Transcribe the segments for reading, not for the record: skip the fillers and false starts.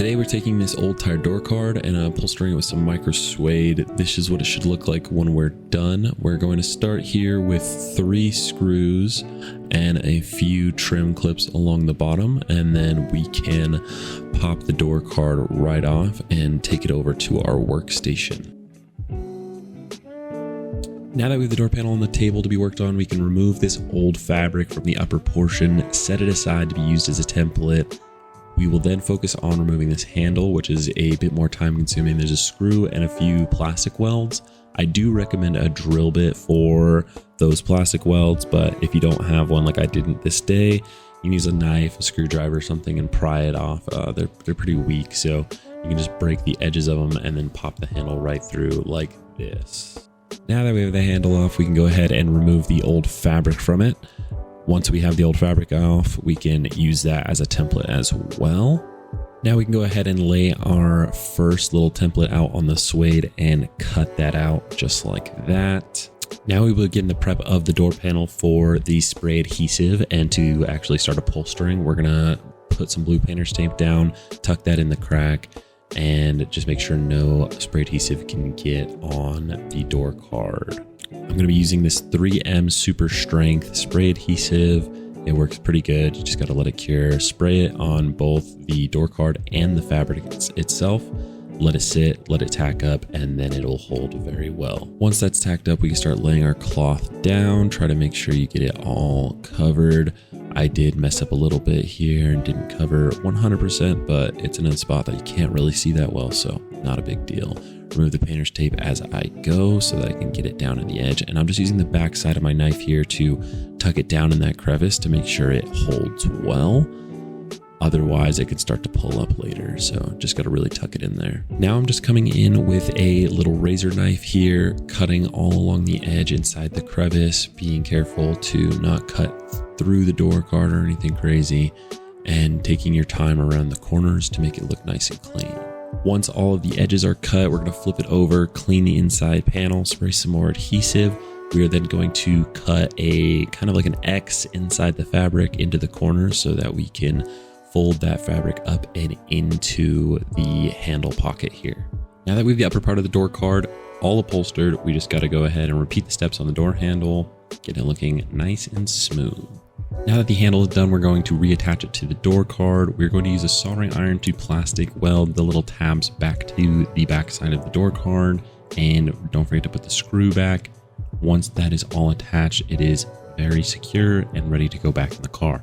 Today we're taking this old tire door card and upholstering it with some micro suede. This is what it should look like when we're done. We're going to start here with 3 screws and a few trim clips along the bottom, and then we can pop the door card right off and take it over to our workstation. Now that we have the door panel on the table to be worked on, we can remove this old fabric from the upper portion, set it aside to be used as a template. We will then focus on removing this handle, which is a bit more time consuming. There's a screw and a few plastic welds. I do recommend a drill bit for those plastic welds, but if you don't have one like I didn't this day, you can use a knife, a screwdriver or something and pry it off. They're pretty weak, so you can just break the edges of them and then pop the handle right through like this. Now that we have the handle off, we can go ahead and remove the old fabric from it. Once we have the old fabric off, we can use that as a template as well. Now we can go ahead and lay our first little template out on the suede and cut that out just like that. Now we will begin the prep of the door panel for the spray adhesive, and to actually start upholstering, we're gonna put some blue painter's tape down, tuck that in the crack, and just make sure no spray adhesive can get on the door card. I'm going to be using this 3M Super Strength spray adhesive. It works pretty good. You just got to let it cure. Spray it on both the door card and the fabric itself. Let it sit, let it tack up, and then it'll hold very well. Once that's tacked up, we can start laying our cloth down. Try to make sure you get it all covered. I did mess up a little bit here and didn't cover 100%, but it's in a spot that you can't really see that well, so not a big deal. Remove the painter's tape as I go so that I can get it down in the edge. And I'm just using the back side of my knife here to tuck it down in that crevice to make sure it holds well. Otherwise, it could start to pull up later. So just got to really tuck it in there. Now I'm just coming in with a little razor knife here, cutting all along the edge inside the crevice, being careful to not cut through the door card or anything crazy, and taking your time around the corners to make it look nice and clean. Once all of the edges are cut, we're going to flip it over, clean the inside panel, spray some more adhesive. We are then going to cut a kind of like an X inside the fabric into the corners so that we can fold that fabric up and into the handle pocket here. Now that we have the upper part of the door card all upholstered, we just got to go ahead and repeat the steps on the door handle, get it looking nice and smooth. Now that the handle is done, we're going to reattach it to the door card. We're going to use a soldering iron to plastic weld the little tabs back to the back side of the door card. And don't forget to put the screw back. Once that is all attached, it is very secure and ready to go back in the car.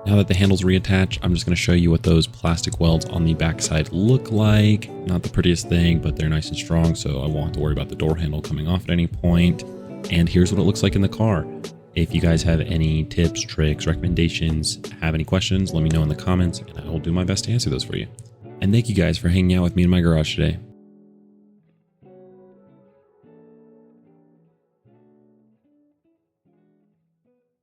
Now that the handle's reattached, I'm just going to show you what those plastic welds on the backside look like. Not the prettiest thing, but they're nice and strong, so I won't have to worry about the door handle coming off at any point. And here's what it looks like in the car. If you guys have any tips, tricks, recommendations, have any questions, let me know in the comments and I will do my best to answer those for you. And thank you guys for hanging out with me in my garage today.